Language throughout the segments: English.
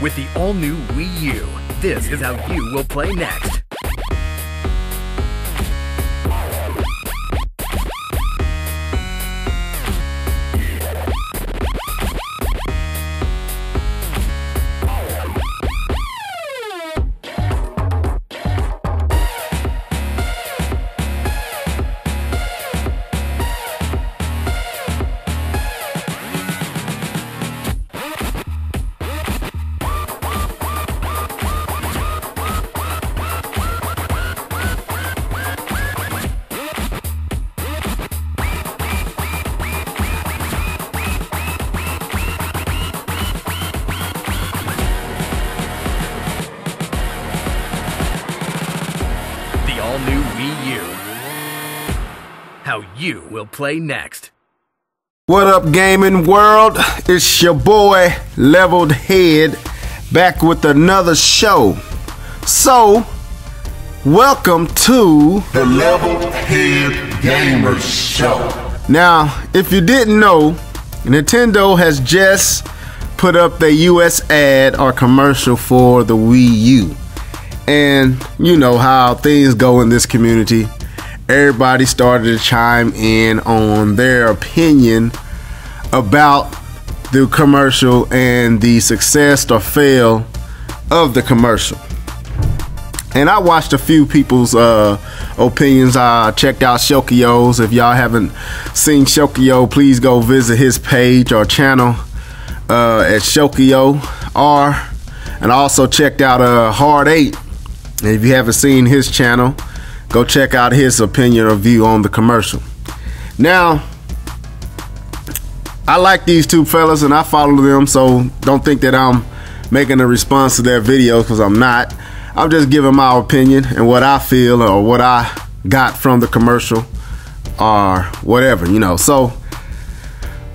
With the all-new Wii U, this is how you will play next. All-new Wii U. How you will play next. What up, gaming world? It's your boy, Leveled Head, back with another show. So, welcome to the Leveled Head Gamers Show. Now, if you didn't know, Nintendo has just put up the US ad or commercial for the Wii U. And you know how things go in this community. Everybody started to chime in on their opinion about the commercial and the success or fail of the commercial. And I watched a few people's opinions. I checked out Shokio's. If y'all haven't seen Shokio, please go visit his page or channel at Shokio R. And I also checked out Hard 8. And if you haven't seen his channel, go check out his opinion or view on the commercial. Now, I like these two fellas and I follow them, so don't think that I'm making a response to their videos, because I'm not. I'm just giving my opinion and what I feel or what I got from the commercial or whatever, you know. So,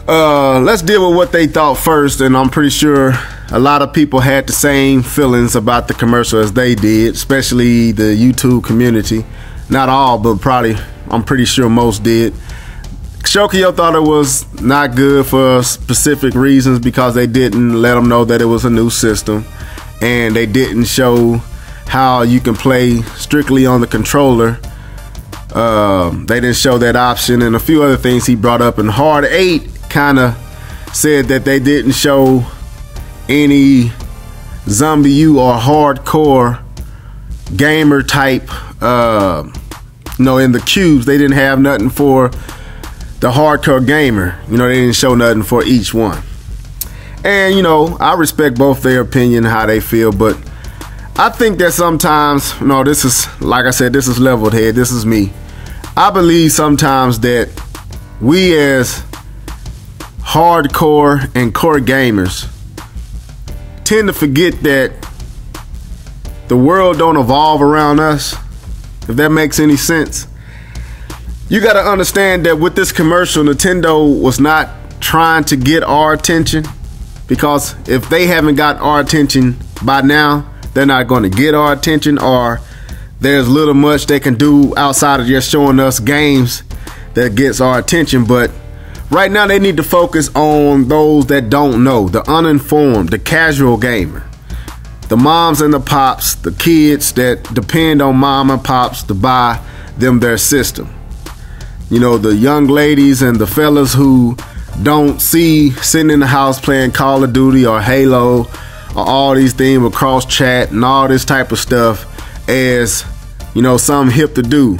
let's deal with what they thought first, and I'm pretty sure a lot of people had the same feelings about the commercial as they did, especially the YouTube community. Not all, but probably, I'm pretty sure most did. Shokio thought it was not good for specific reasons, because they didn't let them know that it was a new system, and they didn't show how you can play strictly on the controller. They didn't show that option, and a few other things he brought up. And Hard 8 kind of said that they didn't show any ZombiU or hardcore gamer type, in the cubes. They didn't have nothing for the hardcore gamer. They didn't show nothing for each one. And I respect both their opinion, how they feel, but I think that sometimes, this is, like I said, this is Leveled Head, this is me. I believe sometimes that we as hardcore and core gamers tend to forget that the world don't evolve around us, if that makes any sense. You got to understand that with this commercial, Nintendo was not trying to get our attention, because if they haven't got our attention by now, they're not going to get our attention, or there's little much they can do outside of just showing us games that gets our attention. But right now they need to focus on those that don't know, the uninformed, the casual gamer, the moms and the pops, the kids that depend on mom and pops to buy them their system. The young ladies and the fellas who don't see sitting in the house playing Call of Duty or Halo or all these things with cross chat and all this type of stuff as something hip to do.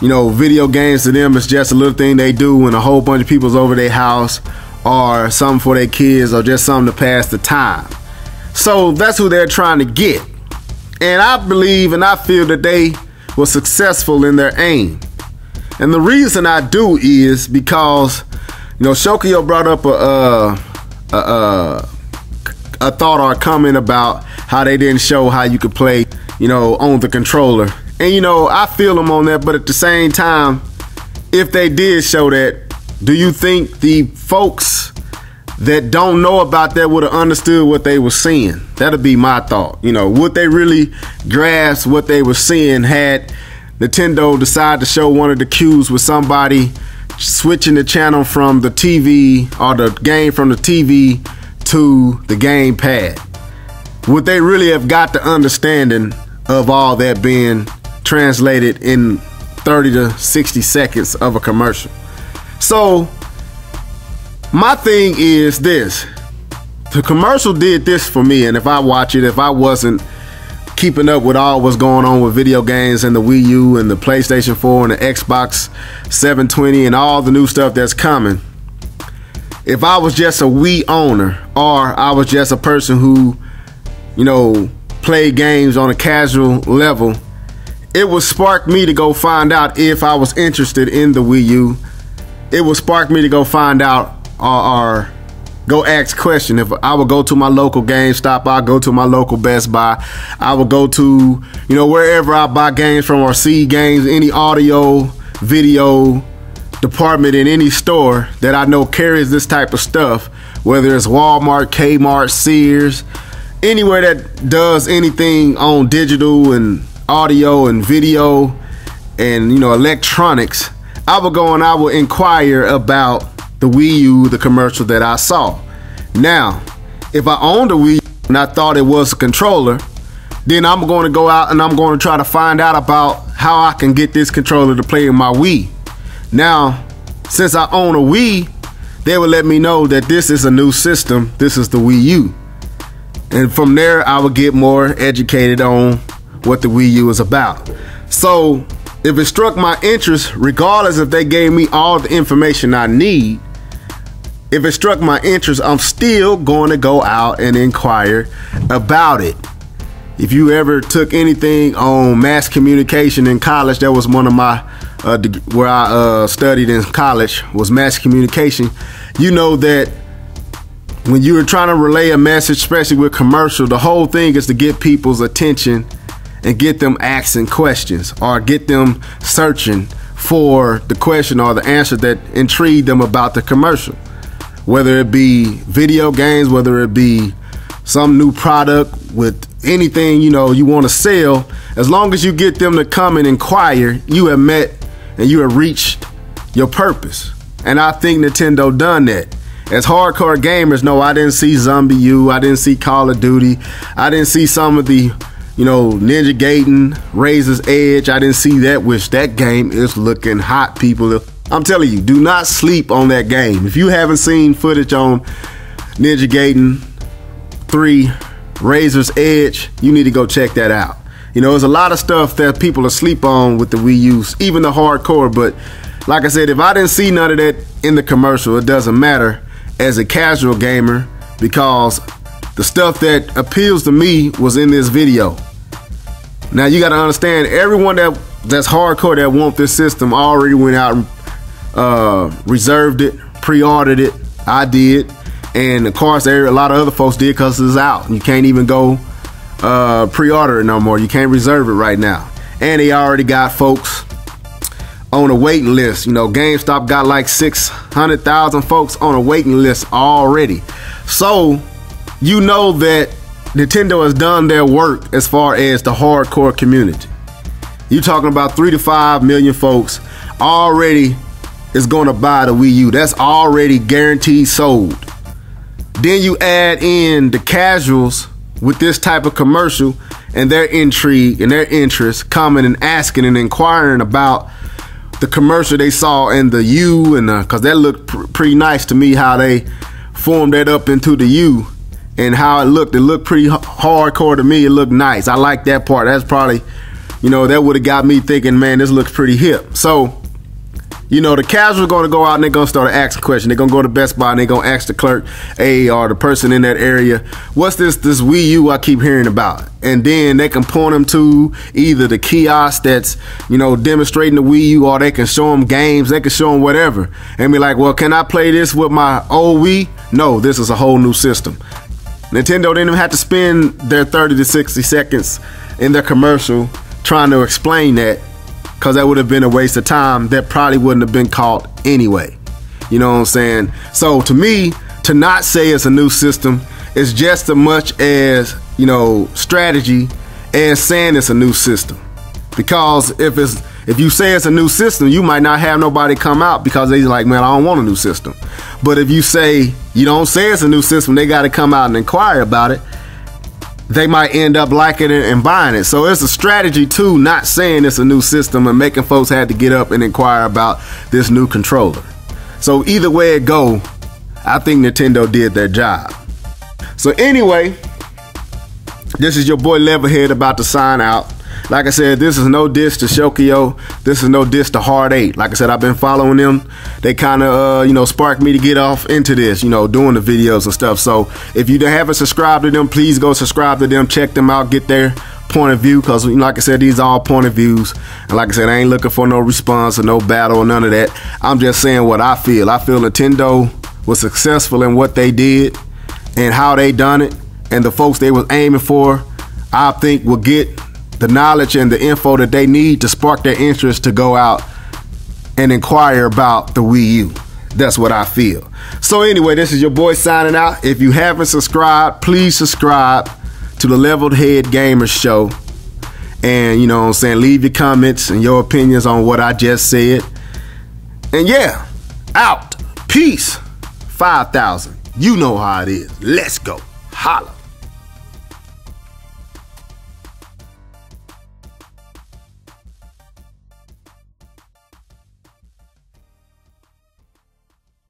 Video games to them is just a little thing they do when a whole bunch of people's over their house, or something for their kids, or just something to pass the time. So that's who they're trying to get. And I believe and I feel that they were successful in their aim. And the reason I do is because, Shokio brought up a thought or a comment about how they didn't show how you could play, on the controller. And, I feel them on that, but at the same time, if they did show that, do you think the folks that don't know about that would have understood what they were seeing? That'd be my thought. Would they really grasp what they were seeing had Nintendo decide to show one of the cues with somebody switching the channel from the TV or the game from the TV to the gamepad? would they really have got the understanding of all that being translated in 30 to 60 seconds of a commercial? So my thing is this: the commercial did this for me, and if I watch it, if I wasn't keeping up with all what's going on with video games and the Wii U and the PlayStation 4 and the Xbox 720 and all the new stuff that's coming, if I was just a Wii owner, or I was just a person who, you know, played games on a casual level, it would spark me to go find out if I was interested in the Wii U. It would spark me to go find out or go ask questions. If I would go to my local GameStop, I'll go to my local Best Buy, I would go to, you know, wherever I buy games from or see games, any audio, video department in any store that I know carries this type of stuff, whether it's Walmart, Kmart, Sears, anywhere that does anything on digital and audio and video and, you know, electronics, I would go and I would inquire about the Wii U, the commercial that I saw. Now, if I owned a Wii U and I thought it was a controller, then I'm going to go out and I'm going to try to find out about how I can get this controller to play in my Wii. Now, since I own a Wii, they would let me know that this is a new system. This is the Wii U. And from there, I would get more educated on what the Wii U is about. So if it struck my interest, regardless if they gave me all the information I need, if it struck my interest, I'm still going to go out and inquire about it. If you ever took anything on mass communication in college, that was one of my where I studied in college, was mass communication. You know that when you were trying to relay a message, especially with commercial, the whole thing is to get people's attention and get them asking questions or get them searching for the question or the answer that intrigued them about the commercial. Whether it be video games, whether it be some new product with anything, you know, you want to sell, as long as you get them to come and inquire, you have met and you have reached your purpose. And I think Nintendo done that. As hardcore gamers, no, I didn't see Zombie U, I didn't see Call of Duty, I didn't see some of the, you know, Ninja Gaiden, Razor's Edge. I didn't see that, which that game is looking hot, people. I'm telling you, do not sleep on that game. If you haven't seen footage on Ninja Gaiden 3, Razor's Edge, you need to go check that out. You know, there's a lot of stuff that people asleep on with the Wii U, even the hardcore. But like I said, if I didn't see none of that in the commercial, it doesn't matter as a casual gamer, because the stuff that appeals to me was in this video. Now you got to understand, everyone that's hardcore that want this system already went out and reserved it, pre-ordered it. I did, and of course a lot of other folks did, because it's out. You can't even go pre-order it no more. You can't reserve it right now. And they already got folks on a waiting list. You know, GameStop got like 600,000 folks on a waiting list already. So you know that Nintendo has done their work as far as the hardcore community. You're talking about 3 to 5 million folks already is going to buy the Wii U. That's already guaranteed sold. Then you add in the casuals with this type of commercial and their intrigue and their interest, coming and asking and inquiring about the commercial they saw in the U, and because that looked pretty nice to me, how they formed that up into the U and how it looked. It looked pretty hardcore to me. It looked nice. I like that part. That's probably, you know, that would have got me thinking, man, this looks pretty hip. So, you know, the casual going to go out and they're going to start asking questions. They're going to go to Best Buy and they're going to ask the clerk, hey, or the person in that area, what's this Wii U I keep hearing about? And then they can point them to either the kiosk that's, you know, demonstrating the Wii U, or they can show them games. They can show them whatever and be like, well, can I play this with my old Wii? No, this is a whole new system. Nintendo didn't even have to spend their 30 to 60 seconds in their commercial trying to explain that, because that would have been a waste of time that probably wouldn't have been caught anyway. You know what I'm saying? So to me, to not say it's a new system is just as much as, you know, strategy as saying it's a new system. Because if you say it's a new system, you might not have nobody come out because they're like, man, I don't want a new system. But if you say you don't say it's a new system, they got to come out and inquire about it, they might end up liking it and buying it. So it's a strategy too, not saying it's a new system and making folks have to get up and inquire about this new controller. So either way it go, I think Nintendo did their job. So anyway, this is your boy Levelhead about to sign out. Like I said, this is no diss to Shokyo. This is no diss to Hard 8. Like I said, I've been following them. They kind of, sparked me to get off into this, doing the videos and stuff. So if you haven't subscribed to them, please go subscribe to them. Check them out. Get their point of view. Because, like I said, these are all point of views. And like I said, I ain't looking for no response or no battle or none of that. I'm just saying what I feel. I feel Nintendo was successful in what they did and how they done it. And the folks they was aiming for, I think will get the knowledge and the info that they need to spark their interest to go out and inquire about the Wii U. That's what I feel. So anyway, this is your boy signing out. If you haven't subscribed, please subscribe to the Leveled Head Gamers Show. And leave your comments and your opinions on what I just said. And yeah, out. Peace. 5,000. You know how it is. Let's go. Holla.